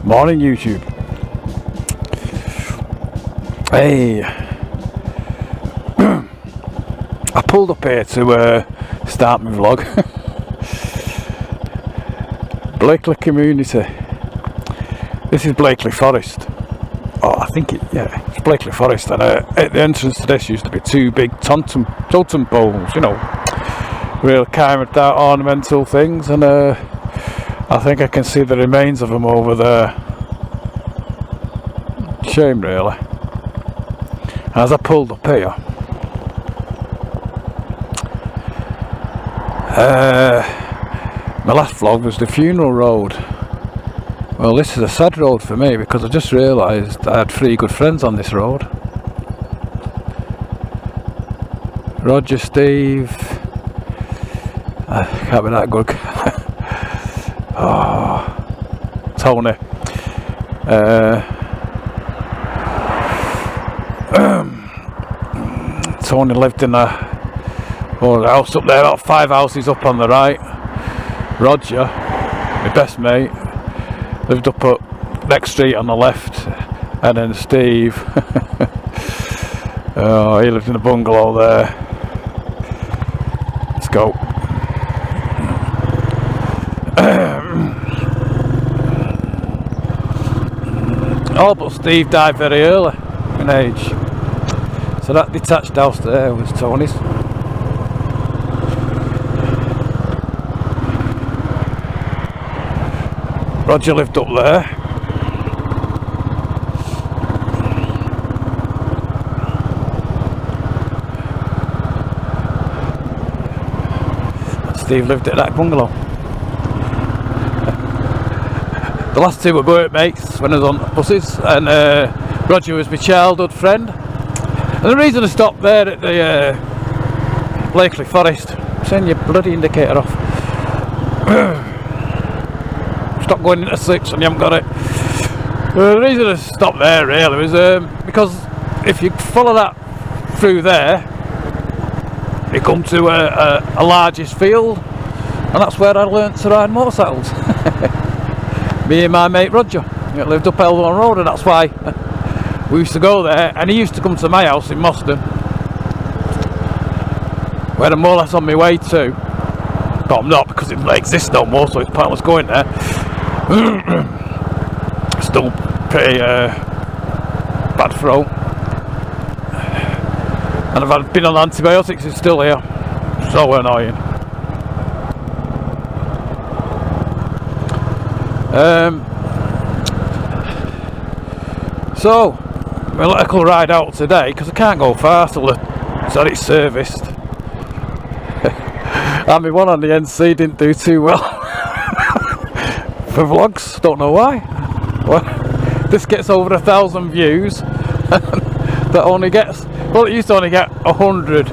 Morning YouTube. Hey, I pulled up here to start my vlog. Blakely community. This is Blakely Forest. Oh, I think it's Blakely Forest, and at the entrance to this used to be two big totem poles, you know, real carved out ornamental things, and I think I can see the remains of them over there. Shame really. As I pulled up here, my last vlog was the funeral road. Well, this is a sad road for me because I just realised I had 3 good friends on this road. Roger, Steve, I can't be that good. Oh, Tony. Tony lived in a house up there, about 5 houses up on the right. Roger, my best mate, lived up next street on the left, and then Steve, oh, he lived in a bungalow there. Let's go. Oh, but Steve died very early in age, so that detached house there was Tony's. Roger lived up there. Steve lived at that bungalow. The last 2 were workmates when I was on buses, and Roger was my childhood friend. And the reason I stopped there at the Blakely Forest, send your bloody indicator off. Stop going into 6 and you haven't got it. The reason I stopped there really was because if you follow that through there, you come to a largest field, and that's where I learnt to ride motorcycles. Me and my mate Roger, he lived up Elthorne Road, and that's why we used to go there, and he used to come to my house in Mustang, where I'm more or less on my way to, but I'm not because it doesn't exist no more, so it's pointless going there. Still pretty bad throat, and I've been on antibiotics, it's still here, so annoying. So my little ride out today, because I can't go far till it's serviced. And my one on the NC didn't do too well for vlogs, don't know why. Well, this gets over 1,000 views. That only gets, well, it used to only get 100,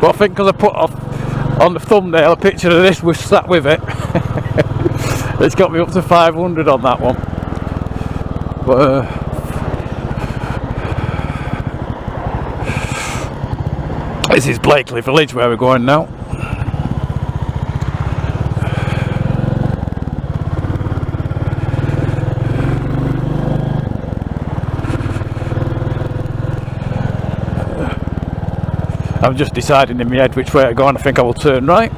but I think because I put on the thumbnail a picture of this was sat with it, it's got me up to 500 on that one. But this is Blakely Village where we're going now. I'm just deciding in my head which way to go, and I think I will turn right.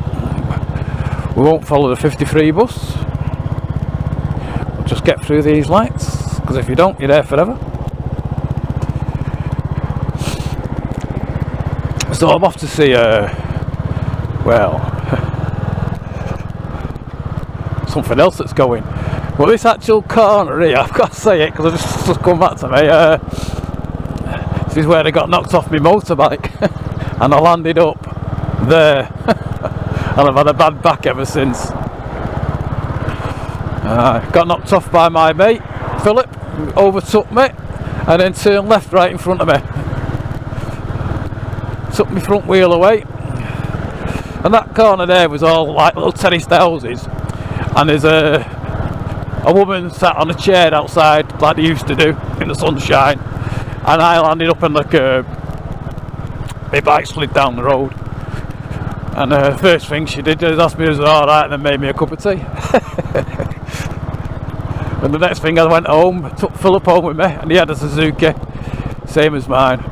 We won't follow the 53 bus. We'll just get through these lights, because if you don't, you're there forever. So I'm off to see, well, something else that's going. Well, this actual corner here, I've got to say it because it's just come back to me. This is where I got knocked off my motorbike, and I landed up there, and I've had a bad back ever since. Got knocked off by my mate Philip, who overtook me, and then turned left right in front of me. Took my front wheel away, And that corner there was all like little terraced houses, and there's a woman sat on a chair outside like they used to do in the sunshine, and I landed up on the curb. My bike slid down the road, and the first thing she did is ask me if it was alright, and then made me a cup of tea. And the next thing, I went home, took Philip home with me, and he had a Suzuki, same as mine.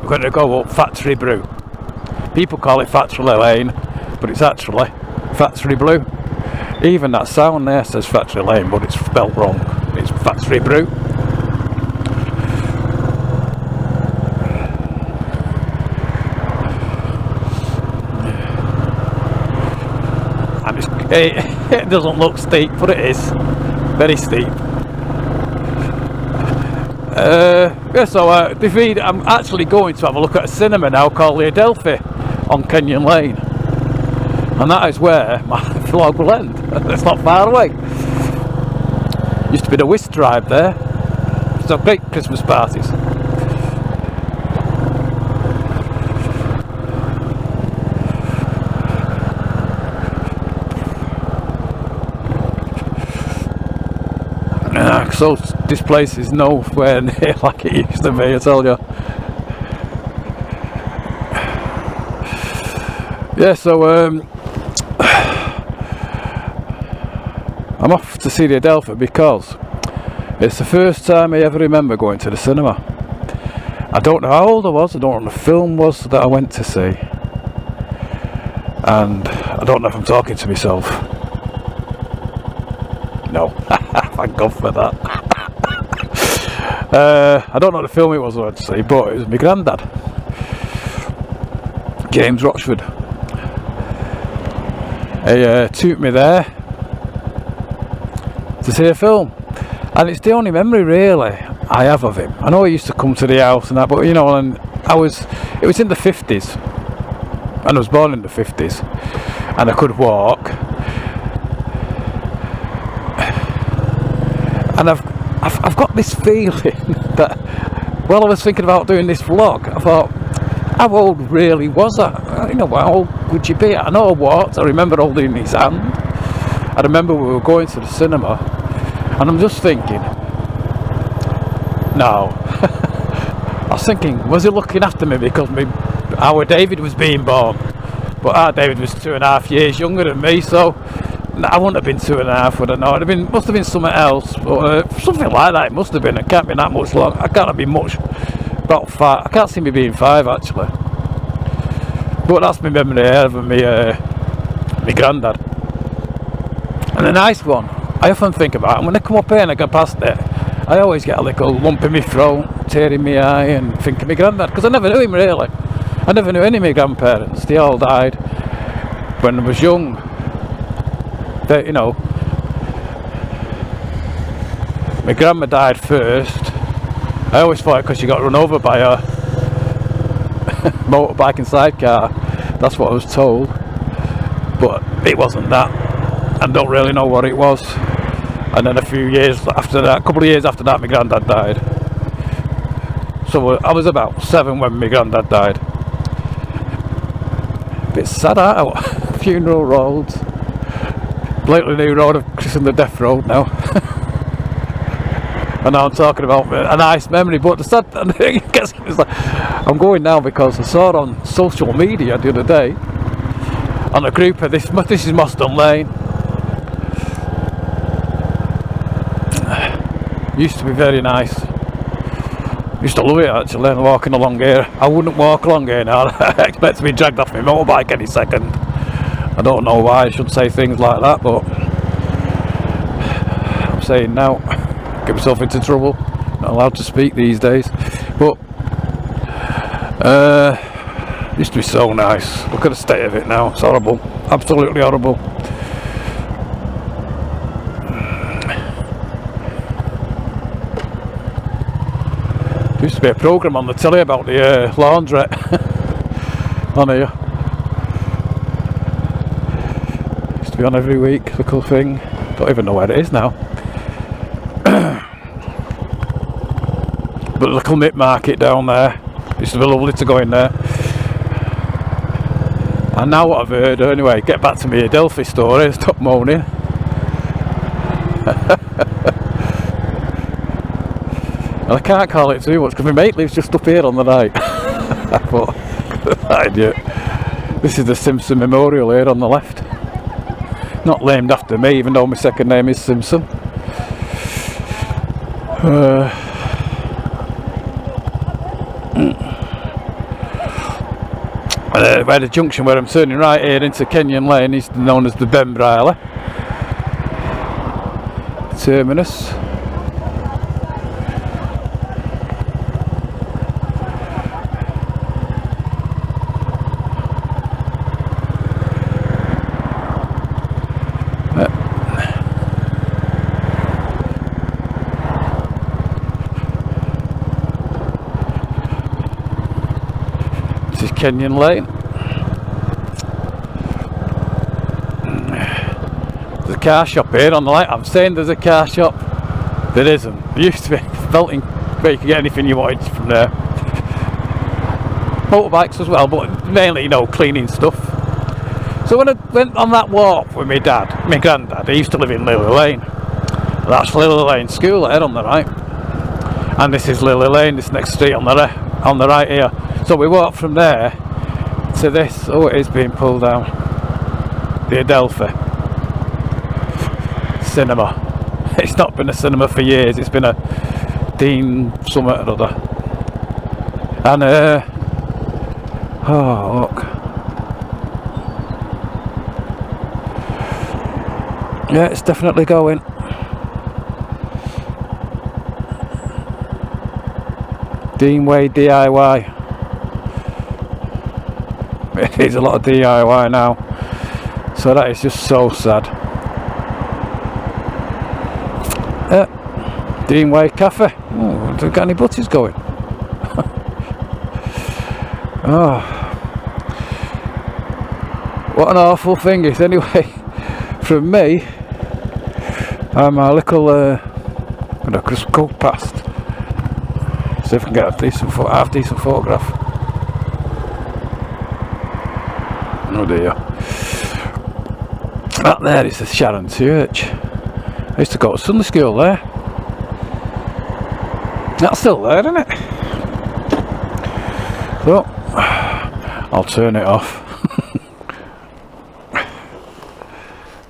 We're going to go up Factory Brew. People call it Factory Lane, but it's actually Factory Blue. Even that sound there says Factory Lane, but it's spelt wrong. It's Factory Brew. And it doesn't look steep, but it is. Very steep. Yeah, so I'm actually going to have a look at a cinema now called the Adelphi on Kenyon Lane, and that is where my vlog will end. It's not far away. Used to be the whist tribe there, so great Christmas parties. So this place is nowhere near like it used to be, I tell you. Yeah, so I'm off to see the Adelphi because it's the first time I ever remember going to the cinema. I don't know how old I was, I don't know what the film was that I went to see, and I don't know if I'm talking to myself. No, thank God for that. I don't know what the film it was I went to see, but it was my granddad, James Rochford. He took me there to see a film, and it's the only memory really I have of him. I know he used to come to the house and that, but you know, and it was in the 50s, and I was born in the 50s, and I could walk. And I've got this feeling that while I was thinking about doing this vlog, I thought, how old really was I? You know, how old would you be? I know I walked, I remember holding his hand, I remember we were going to the cinema, and I'm just thinking, no. I was thinking, was he looking after me because our David was being born? But our David was 2.5 years younger than me, so I wouldn't have been 2.5, would I know? Must have been something else, but something like that. It must have been. It can't be that much long. I can't have been much. About 5. I can't see me being 5 actually. But that's my memory of my granddad. And the nice one, I often think about it. When I come up here and I go past it, I always get a little lump in my throat, tear in my eye, and think of my granddad, because I never knew him really. I never knew any of my grandparents. They all died when I was young. You know, my grandma died first. I always thought because she got run over by a motorbike and sidecar. That's what I was told, but it wasn't that. I don't really know what it was. And then a couple of years after that, my granddad died. So I was about 7 when my granddad died. A bit sad, aren't I? Funeral roads. Lately new road, I've christened the Death Road now. And now I'm talking about a nice memory, but the sad thing is like, I'm going now because I saw it on social media the other day on a group of this is Mustang Lane. Used to be very nice. Used to love it actually, walking along here. I wouldn't walk along here now. I expect to be dragged off my motorbike any second. I don't know why I should say things like that, but I'm saying now, get myself into trouble. Not allowed to speak these days. But used to be so nice. Look at the state of it now. It's horrible, absolutely horrible. There used to be a programme on the telly about the laundrette on here. On every week, the cool thing. Don't even know where it is now. But the little knit market down there, used to be lovely to go in there. And now what I've heard, anyway, get back to me Adelphi story, stop moaning. And I can't call it too much because my mate lives just up here on the night. I thought, idiot. This is the Simpson Memorial here on the left. Not named after me, even though my second name is Simpson. By the junction where I'm turning right here into Kenyon Lane is known as the Benbryle terminus. This is Kenyon Lane. There's a car shop here on the light. I'm saying there's a car shop. There isn't. There used to be Felting where you could get anything you wanted from there. Motorbikes as well, but mainly, you know, cleaning stuff. So when I went on that walk with my dad, my granddad, he used to live in Lily Lane. That's Lily Lane School there on the right. And this is Lily Lane, this next street on the right here. So we walked from there to this. Oh, it is being pulled down. The Adelphi cinema. It's not been a cinema for years. It's been a Dean something or other. And oh look. Yeah, it's definitely going. Deanway DIY. It needs a lot of DIY now. So that is just so sad. Deanway Cafe. Oh, have they got any butties going? Oh. What an awful thing it is. Anyway, from me, I'm a little I'm gonna just go past. See if I can get a half decent photograph. Oh dear. That there is the Sharon Church. I used to go to Sunday school there. That's still there, isn't it? So, I'll turn it off.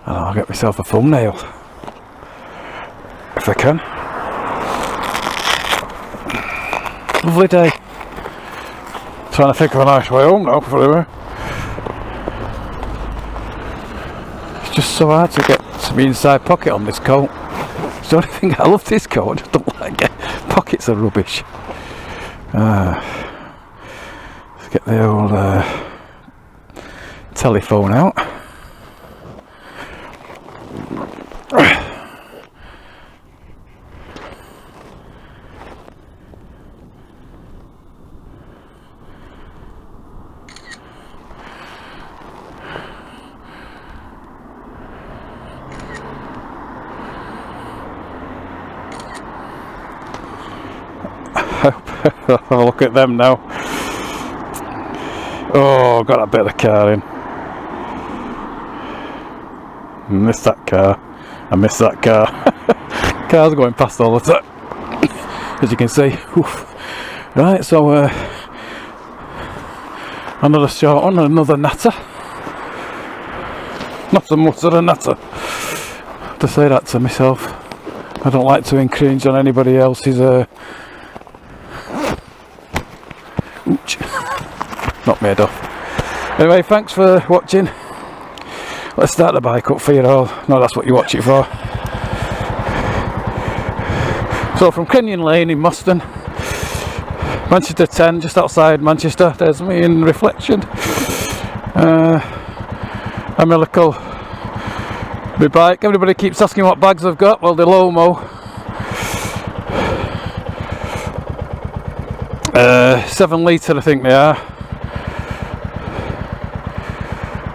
And I'll get myself a thumbnail. If I can. Lovely day. Trying to think of a nice way home now for me. It's just so hard to get to the inside pocket on this coat. It's the only thing I love this coat. I just don't like it. Pockets are rubbish. Let's get the old telephone out. Have a look at them now. Oh, got that bit of the car in. Missed that car. I missed that car. Cars going past all the time, as you can see. Oof. Right, so another short one, another natter. Not so much of a natter. To say that to myself. I don't like to infringe on anybody else's ooch. Not made off. Anyway, thanks for watching. Let's start the bike up for you all. No, that's what you watch it for. So from Kenyon Lane in Mustang, Manchester 10, just outside Manchester. There's me in reflection. I'm a little my bike. Everybody keeps asking what bags I've got. Well, the Lomo 7 litre, I think they are.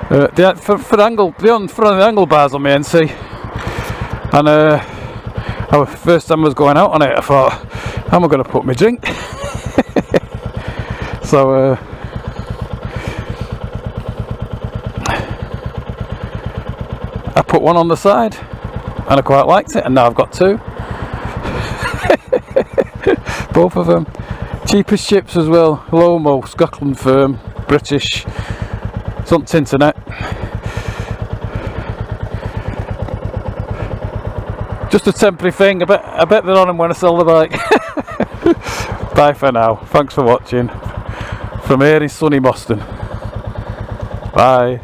For the angle, for the angle bars on my NC, and first time I was going out on it, I thought, how am I going to put my drink? I put one on the side and I quite liked it, and now I've got two. Both of them. Cheapest chips as well. Lomo, Scotland firm, British. It's on the internet. Just a temporary thing. I bet they're on them when I sell the bike. Bye for now. Thanks for watching. From here in sunny Boston. Bye.